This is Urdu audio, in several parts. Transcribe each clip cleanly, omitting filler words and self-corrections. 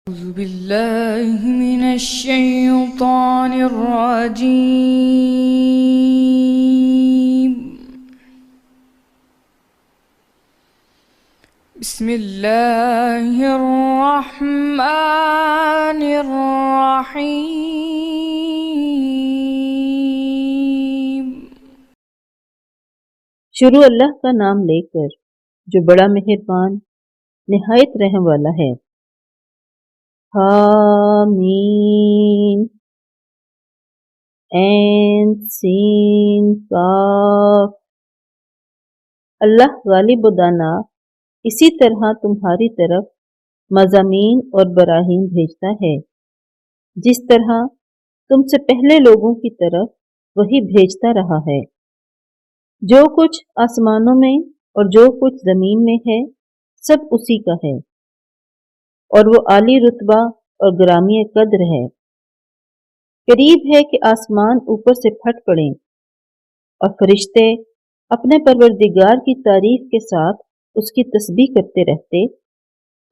أعوذ بالله من الشيطان الرجيم. بسم الله الرحمن الرحيم. شروع اللہ کا نام لے کر جو بڑا مہربان نہایت رحم والا ہے۔ حامیم عین سین قاف۔ اللہ غالب و دانا اسی طرح تمہاری طرف مضامین اور براہین بھیجتا ہے جس طرح تم سے پہلے لوگوں کی طرف وہی بھیجتا رہا ہے۔ جو کچھ آسمانوں میں اور جو کچھ زمین میں ہے سب اسی کا ہے، اور وہ عالی رتبہ اور گرامی قدر ہے۔ قریب ہے کہ آسمان اوپر سے پھٹ پڑیں اور فرشتے اپنے پروردگار کی تعریف کے ساتھ اس کی تسبیح کرتے رہتے،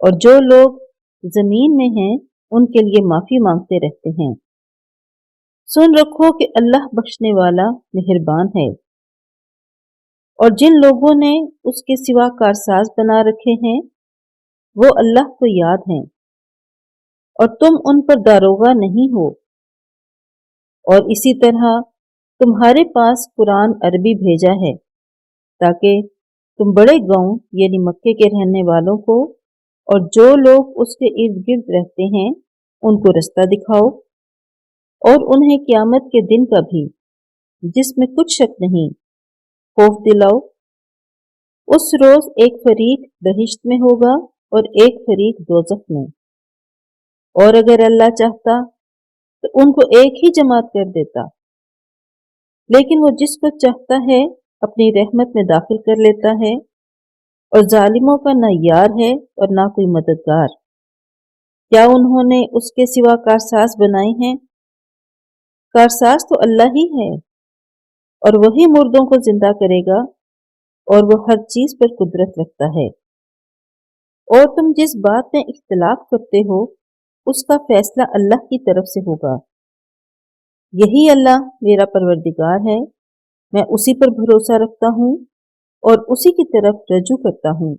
اور جو لوگ زمین میں ہیں ان کے لیے معافی مانگتے رہتے ہیں۔ سن رکھو کہ اللہ بخشنے والا مہربان ہے، اور جن لوگوں نے اس کے سوا کارساز بنا رکھے ہیں وہ اللہ کو یاد ہیں، اور تم ان پر داروغہ نہیں ہو۔ اور اسی طرح تمہارے پاس قرآن عربی بھیجا ہے تاکہ تم بڑے گاؤں یعنی مکے کے رہنے والوں کو اور جو لوگ اس کے ارد گرد رہتے ہیں ان کو رستہ دکھاؤ، اور انہیں قیامت کے دن کا بھی جس میں کچھ شک نہیں خوف دلاؤ۔ اس روز ایک فریق بہشت میں ہوگا اور ایک فریق دوزخ میں، اور اگر اللہ چاہتا تو ان کو ایک ہی جماعت کر دیتا، لیکن وہ جس کو چاہتا ہے اپنی رحمت میں داخل کر لیتا ہے، اور ظالموں کا نہ یار ہے اور نہ کوئی مددگار۔ کیا انہوں نے اس کے سوا کارساز بنائے ہیں؟ کارساز تو اللہ ہی ہے، اور وہی مردوں کو زندہ کرے گا، اور وہ ہر چیز پر قدرت رکھتا ہے۔ اور تم جس بات میں اختلاف کرتے ہو اس کا فیصلہ اللہ کی طرف سے ہوگا۔ یہی اللہ میرا پروردگار ہے، میں اسی پر بھروسہ رکھتا ہوں اور اسی کی طرف رجوع کرتا ہوں۔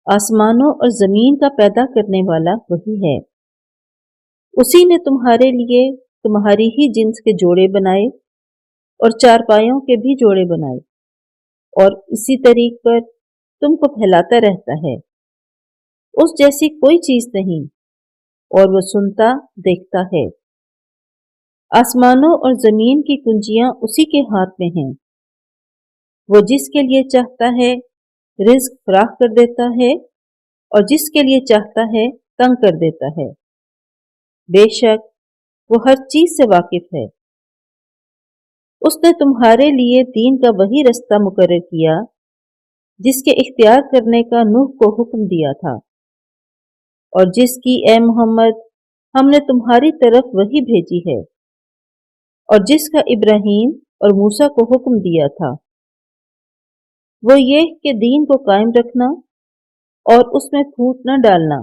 آسمانوں اور زمین کا پیدا کرنے والا وہی ہے۔ اسی نے تمہارے لیے تمہاری ہی جنس کے جوڑے بنائے اور چارپائیوں کے بھی جوڑے بنائے، اور اسی طریق پر تم کو پھیلاتا رہتا ہے۔ اس جیسی کوئی چیز نہیں، اور وہ سنتا دیکھتا ہے۔ آسمانوں اور زمین کی کنجیاں اسی کے ہاتھ میں ہیں۔ وہ جس کے لیے چاہتا ہے رزق فراخ کر دیتا ہے، اور جس کے لیے چاہتا ہے تنگ کر دیتا ہے۔ بے شک وہ ہر چیز سے واقف ہے۔ اس نے تمہارے لیے دین کا وہی رستہ مقرر کیا جس کے اختیار کرنے کا نوح کو حکم دیا تھا، اور جس کی اے محمد ہم نے تمہاری طرف وہی بھیجی ہے، اور جس کا ابراہیم اور موسیٰ کو حکم دیا تھا، وہ یہ کہ دین کو قائم رکھنا اور اس میں پھوٹ نہ ڈالنا۔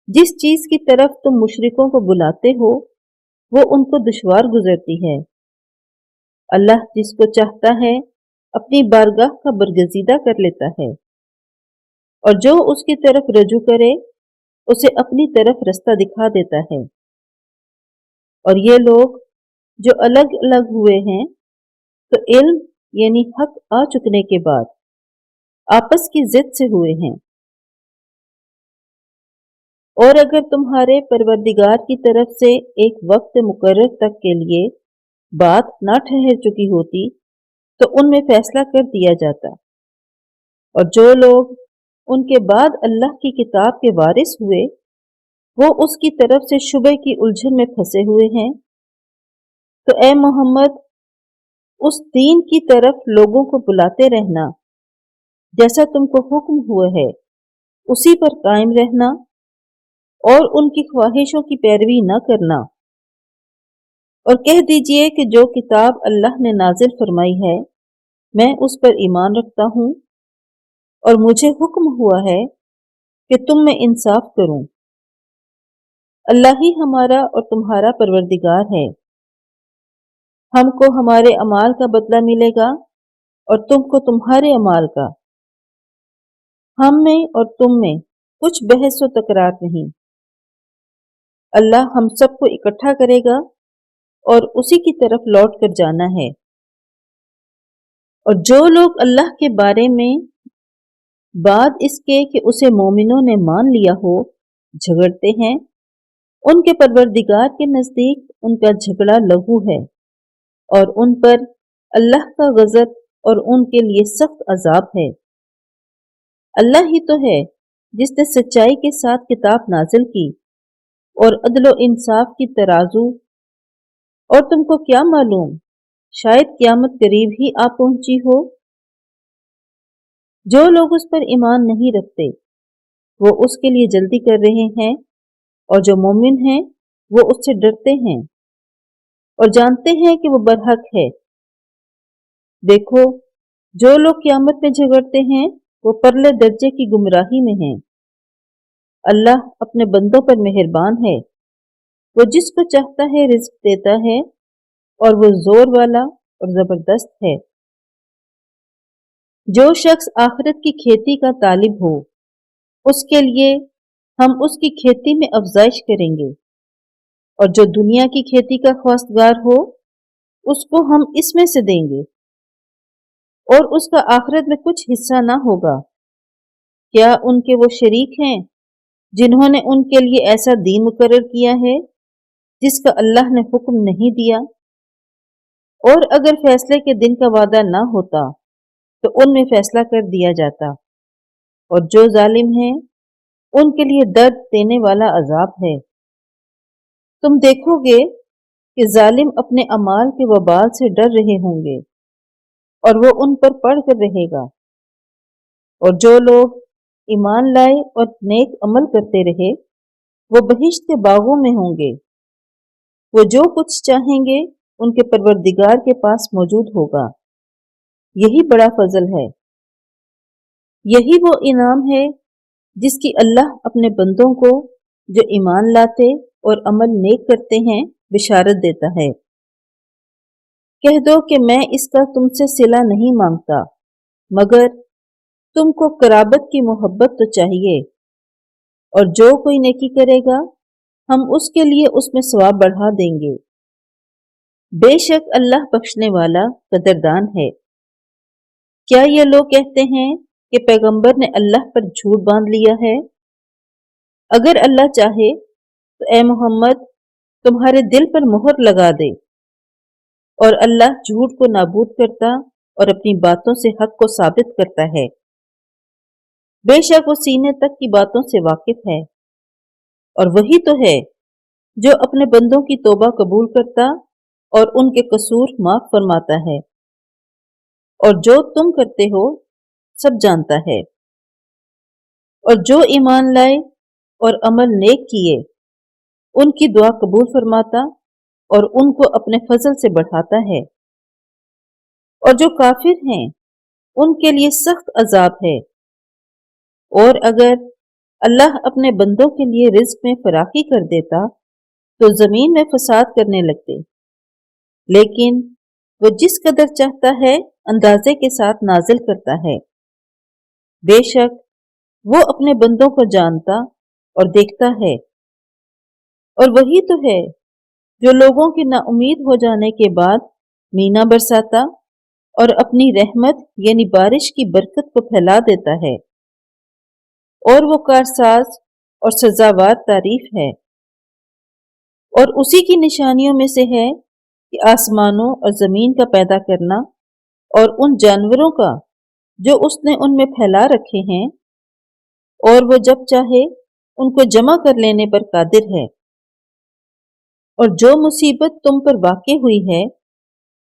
جس چیز کی طرف تم مشرکوں کو بلاتے ہو وہ ان کو دشوار گزرتی ہے۔ اللہ جس کو چاہتا ہے اپنی بارگاہ کا برگزیدہ کر لیتا ہے، اور جو اس کی طرف رجوع کرے اسے اپنی طرف رستہ دکھا دیتا ہے۔ اور یہ لوگ جو الگ الگ ہوئے ہیں تو علم یعنی حق آ چکنے کے بعد آپس کی ضد سے ہوئے ہیں۔ اور اگر تمہارے پروردگار کی طرف سے ایک وقت مقرر تک کے لیے بات نہ ٹھہر چکی ہوتی تو ان میں فیصلہ کر دیا جاتا، اور جو لوگ ان کے بعد اللہ کی کتاب کے وارث ہوئے وہ اس کی طرف سے شبہ کی الجھن میں پھنسے ہوئے ہیں، تو اے محمد اس دین کی طرف لوگوں کو بلاتے رہنا جیسا تم کو حکم ہوا ہے، اسی پر قائم رہنا اور ان کی خواہشوں کی پیروی نہ کرنا۔ اور کہہ دیجئے کہ جو کتاب اللہ نے نازل فرمائی ہے میں اس پر ایمان رکھتا ہوں، اور مجھے حکم ہوا ہے کہ تم میں انصاف کروں۔ اللہ ہی ہمارا اور تمہارا پروردگار ہے، ہم کو ہمارے اعمال کا بدلہ ملے گا اور تم کو تمہارے اعمال کا۔ ہم میں اور تم میں کچھ بحث و تکرار نہیں، اللہ ہم سب کو اکٹھا کرے گا اور اسی کی طرف لوٹ کر جانا ہے۔ اور جو لوگ اللہ کے بارے میں بعد اس کے کہ اسے مومنوں نے مان لیا ہو جھگڑتے ہیں، ان کے پروردگار کے نزدیک ان کا جھگڑا لغو ہے اور ان پر اللہ کا غضب اور ان کے لیے سخت عذاب ہے۔ اللہ ہی تو ہے جس نے سچائی کے ساتھ کتاب نازل کی اور عدل و انصاف کی ترازو، اور تم کو کیا معلوم شاید قیامت قریب ہی آ پہنچی ہو۔ جو لوگ اس پر ایمان نہیں رکھتے وہ اس کے لیے جلدی کر رہے ہیں، اور جو مومن ہیں وہ اس سے ڈرتے ہیں اور جانتے ہیں کہ وہ برحق ہے۔ دیکھو جو لوگ قیامت میں جھگڑتے ہیں وہ پرلے درجے کی گمراہی میں ہیں۔ اللہ اپنے بندوں پر مہربان ہے، وہ جس کو چاہتا ہے رزق دیتا ہے اور وہ زور والا اور زبردست ہے۔ جو شخص آخرت کی کھیتی کا طالب ہو اس کے لیے ہم اس کی کھیتی میں افزائش کریں گے، اور جو دنیا کی کھیتی کا خواستگار ہو اس کو ہم اس میں سے دیں گے اور اس کا آخرت میں کچھ حصہ نہ ہوگا۔ کیا ان کے وہ شریک ہیں جنہوں نے ان کے لیے ایسا دین مقرر کیا ہے جس کا اللہ نے حکم نہیں دیا؟ اور اگر فیصلے کے دن کا وعدہ نہ ہوتا تو ان میں فیصلہ کر دیا جاتا، اور جو ظالم ہیں ان کے لیے درد دینے والا عذاب ہے۔ تم دیکھو گے کہ ظالم اپنے اعمال کے وبال سے ڈر رہے ہوں گے اور وہ ان پر پڑھ کر رہے گا، اور جو لوگ ایمان لائے اور نیک عمل کرتے رہے وہ بہشت کے باغوں میں ہوں گے، وہ جو کچھ چاہیں گے ان کے پروردگار کے پاس موجود ہوگا۔ یہی بڑا فضل ہے، یہی وہ انعام ہے جس کی اللہ اپنے بندوں کو جو ایمان لاتے اور عمل نیک کرتے ہیں بشارت دیتا ہے۔ کہہ دو کہ میں اس کا تم سے صلہ نہیں مانگتا، مگر تم کو قرابت کی محبت تو چاہیے، اور جو کوئی نیکی کرے گا ہم اس کے لیے اس میں ثواب بڑھا دیں گے۔ بے شک اللہ بخشنے والا قدردان ہے۔ کیا یہ لوگ کہتے ہیں کہ پیغمبر نے اللہ پر جھوٹ باندھ لیا ہے؟ اگر اللہ چاہے تو اے محمد تمہارے دل پر مہر لگا دے، اور اللہ جھوٹ کو نابود کرتا اور اپنی باتوں سے حق کو ثابت کرتا ہے۔ بے شک وہ سینے تک کی باتوں سے واقف ہے، اور وہی تو ہے جو اپنے بندوں کی توبہ قبول کرتا اور ان کے قصور معاف فرماتا ہے، اور جو تم کرتے ہو سب جانتا ہے۔ اور جو ایمان لائے اور عمل نیک کیے ان کی دعا قبول فرماتا اور ان کو اپنے فضل سے بڑھاتا ہے، اور جو کافر ہیں ان کے لیے سخت عذاب ہے۔ اور اگر اللہ اپنے بندوں کے لیے رزق میں فراخی کر دیتا تو زمین میں فساد کرنے لگتے، لیکن وہ جس قدر چاہتا ہے اندازے کے ساتھ نازل کرتا ہے۔ بے شک وہ اپنے بندوں کو جانتا اور دیکھتا ہے، اور وہی تو ہے جو لوگوں کی نا امید ہو جانے کے بعد مینا برساتا اور اپنی رحمت یعنی بارش کی برکت کو پھیلا دیتا ہے، اور وہ کارساز اور سزاوار تعریف ہے۔ اور اسی کی نشانیوں میں سے ہے کہ آسمانوں اور زمین کا پیدا کرنا اور ان جانوروں کا جو اس نے ان میں پھیلا رکھے ہیں، اور وہ جب چاہے ان کو جمع کر لینے پر قادر ہے۔ اور جو مصیبت تم پر واقع ہوئی ہے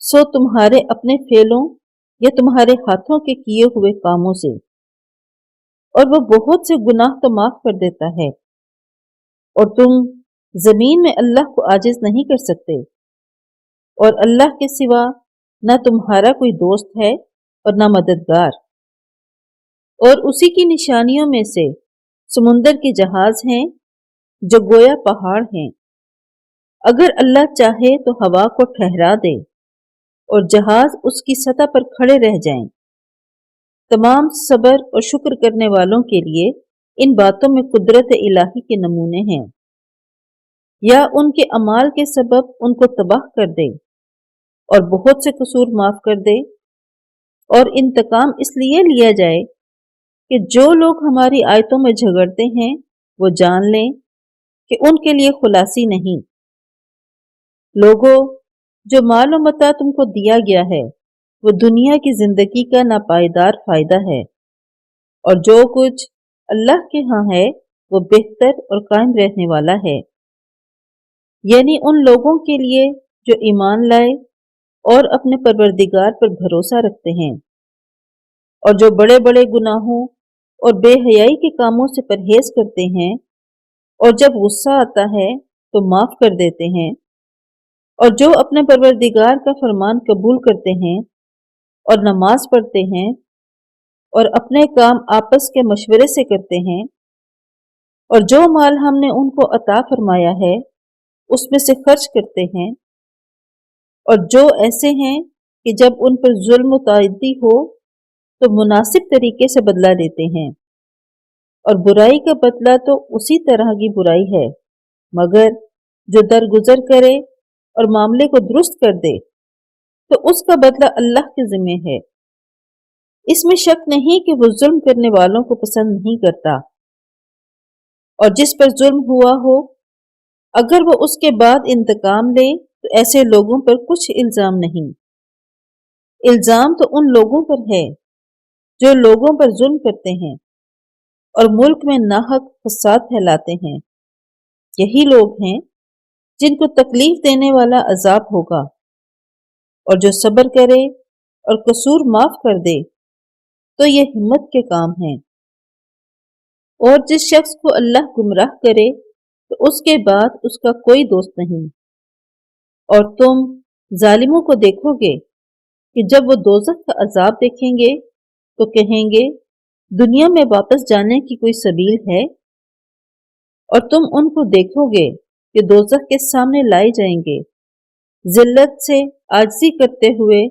سو تمہارے اپنے فعلوں یا تمہارے ہاتھوں کے کیے ہوئے کاموں سے، اور وہ بہت سے گناہ تو معاف کر دیتا ہے۔ اور تم زمین میں اللہ کو عاجز نہیں کر سکتے، اور اللہ کے سوا نہ تمہارا کوئی دوست ہے اور نہ مددگار۔ اور اسی کی نشانیوں میں سے سمندر کے جہاز ہیں جو گویا پہاڑ ہیں۔ اگر اللہ چاہے تو ہوا کو ٹھہرا دے اور جہاز اس کی سطح پر کھڑے رہ جائیں۔ تمام صبر اور شکر کرنے والوں کے لیے ان باتوں میں قدرت الہی کے نمونے ہیں۔ یا ان کے اعمال کے سبب ان کو تباہ کر دے اور بہت سے قصور معاف کر دے، اور انتقام اس لیے لیا جائے کہ جو لوگ ہماری آیتوں میں جھگڑتے ہیں وہ جان لیں کہ ان کے لیے خلاصی نہیں۔ لوگوں، جو مال و متاع تم کو دیا گیا ہے وہ دنیا کی زندگی کا ناپائیدار فائدہ ہے، اور جو کچھ اللہ کے ہاں ہے وہ بہتر اور قائم رہنے والا ہے، یعنی ان لوگوں کے لیے جو ایمان لائے اور اپنے پروردگار پر بھروسہ رکھتے ہیں، اور جو بڑے بڑے گناہوں اور بے حیائی کے کاموں سے پرہیز کرتے ہیں، اور جب غصہ آتا ہے تو معاف کر دیتے ہیں، اور جو اپنے پروردگار کا فرمان قبول کرتے ہیں اور نماز پڑھتے ہیں اور اپنے کام آپس کے مشورے سے کرتے ہیں، اور جو مال ہم نے ان کو عطا فرمایا ہے اس میں سے خرچ کرتے ہیں، اور جو ایسے ہیں کہ جب ان پر ظلم و تعدی ہو تو مناسب طریقے سے بدلہ لیتے ہیں، اور برائی کا بدلہ تو اسی طرح کی برائی ہے، مگر جو درگزر کرے اور معاملے کو درست کر دے تو اس کا بدلہ اللہ کے ذمہ ہے۔ اس میں شک نہیں کہ وہ ظلم کرنے والوں کو پسند نہیں کرتا، اور جس پر ظلم ہوا ہو اگر وہ اس کے بعد انتقام لے تو ایسے لوگوں پر کچھ الزام نہیں۔ الزام تو ان لوگوں پر ہے جو لوگوں پر ظلم کرتے ہیں اور ملک میں ناحق فساد پھیلاتے ہیں۔ یہی لوگ ہیں جن کو تکلیف دینے والا عذاب ہوگا، اور جو صبر کرے اور قصور معاف کر دے تو یہ ہمت کے کام ہیں۔ اور جس شخص کو اللہ گمراہ کرے تو اس کے بعد اس کا کوئی دوست نہیں، اور تم ظالموں کو دیکھو گے کہ جب وہ دوزخ کا عذاب دیکھیں گے تو کہیں گے دنیا میں واپس جانے کی کوئی سبیل ہے؟ اور تم ان کو دیکھو گے کہ دوزخ کے سامنے لائے جائیں گے، ذلت سے عاجزی کرتے ہوئے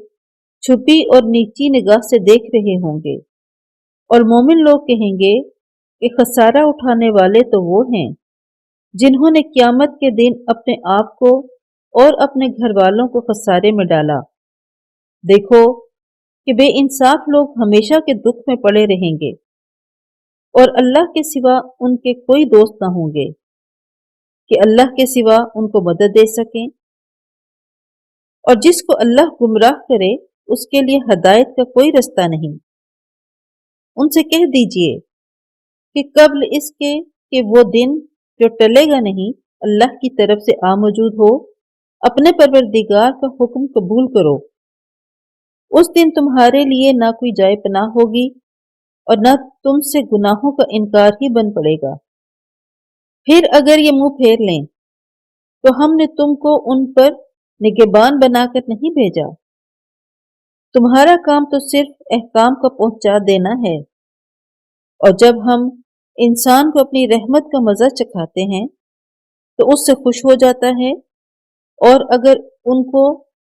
چھپی اور نیچی نگاہ سے دیکھ رہے ہوں گے، اور مومن لوگ کہیں گے کہ خسارہ اٹھانے والے تو وہ ہیں جنہوں نے قیامت کے دن اپنے آپ کو اور اپنے گھر والوں کو خسارے میں ڈالا۔ دیکھو کہ بے انصاف لوگ ہمیشہ کے دکھ میں پڑے رہیں گے، اور اللہ کے سوا ان کے کوئی دوست نہ ہوں گے کہ اللہ کے سوا ان کو مدد دے سکیں۔ اور جس کو اللہ گمراہ کرے اس کے لیے ہدایت کا کوئی رستہ نہیں۔ ان سے کہہ دیجئے کہ قبل اس کے کہ وہ دن جو ٹلے گا نہیں اللہ کی طرف سے آ موجود ہو، اپنے پروردگار کا حکم قبول کرو۔ اس دن تمہارے لیے نہ کوئی جائے پناہ ہوگی اور نہ تم سے گناہوں کا انکار ہی بن پڑے گا۔ پھر اگر یہ منہ پھیر لیں تو ہم نے تم کو ان پر نگہبان بنا کر نہیں بھیجا؟ تمہارا کام تو صرف احکام کا پہنچا دینا ہے، اور جب ہم انسان کو اپنی رحمت کا مزہ چکھاتے ہیں تو اس سے خوش ہو جاتا ہے، اور اگر ان کو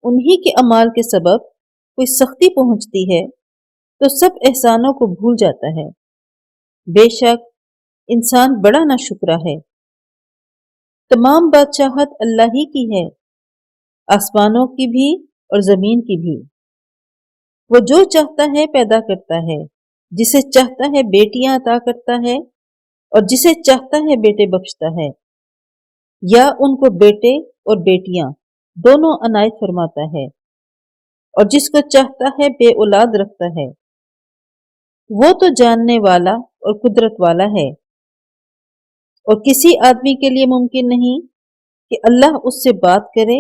انہی کے اعمال کے سبب کوئی سختی پہنچتی ہے تو سب احسانوں کو بھول جاتا ہے۔ بے شک انسان بڑا ناشکرا ہے۔ تمام بادشاہت اللہ ہی کی ہے، آسمانوں کی بھی اور زمین کی بھی۔ وہ جو چاہتا ہے پیدا کرتا ہے، جسے چاہتا ہے بیٹیاں عطا کرتا ہے اور جسے چاہتا ہے بیٹے بخشتا ہے، یا ان کو بیٹے اور بیٹیاں دونوں عنایت فرماتا ہے، اور جس کو چاہتا ہے بے اولاد رکھتا ہے۔ وہ تو جاننے والا اور قدرت والا ہے، اور کسی آدمی کے لیے ممکن نہیں کہ اللہ اس سے بات کرے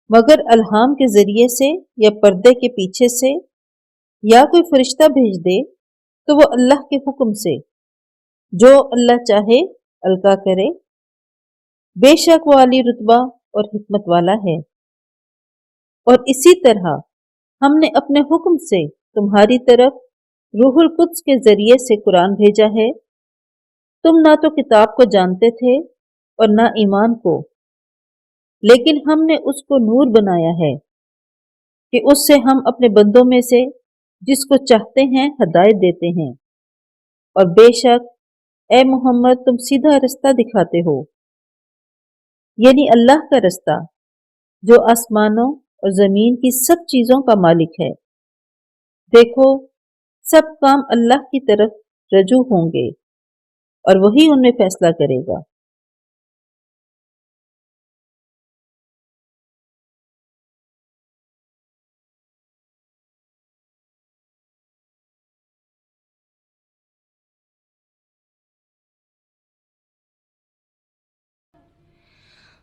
مگر الہام کے ذریعے سے یا پردے کے پیچھے سے، یا کوئی فرشتہ بھیج دے تو وہ اللہ کے حکم سے جو اللہ چاہے القا کرے۔ بے شک وہ عالی رتبہ اور حکمت والا ہے۔ اور اسی طرح ہم نے اپنے حکم سے تمہاری طرف روح القدس کے ذریعے سے قرآن بھیجا ہے تم نہ تو کتاب کو جانتے تھے اور نہ ایمان کو، لیکن ہم نے اس کو نور بنایا ہے کہ اس سے ہم اپنے بندوں میں سے جس کو چاہتے ہیں ہدایت دیتے ہیں، اور بے شک اے محمد تم سیدھا رستہ دکھاتے ہو، یعنی اللہ کا رستہ جو آسمانوں اور زمین کی سب چیزوں کا مالک ہے۔ دیکھو سب کام اللہ کی طرف رجوع ہوں گے اور وہی ان میں فیصلہ کرے گا۔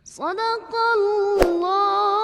صدق اللہ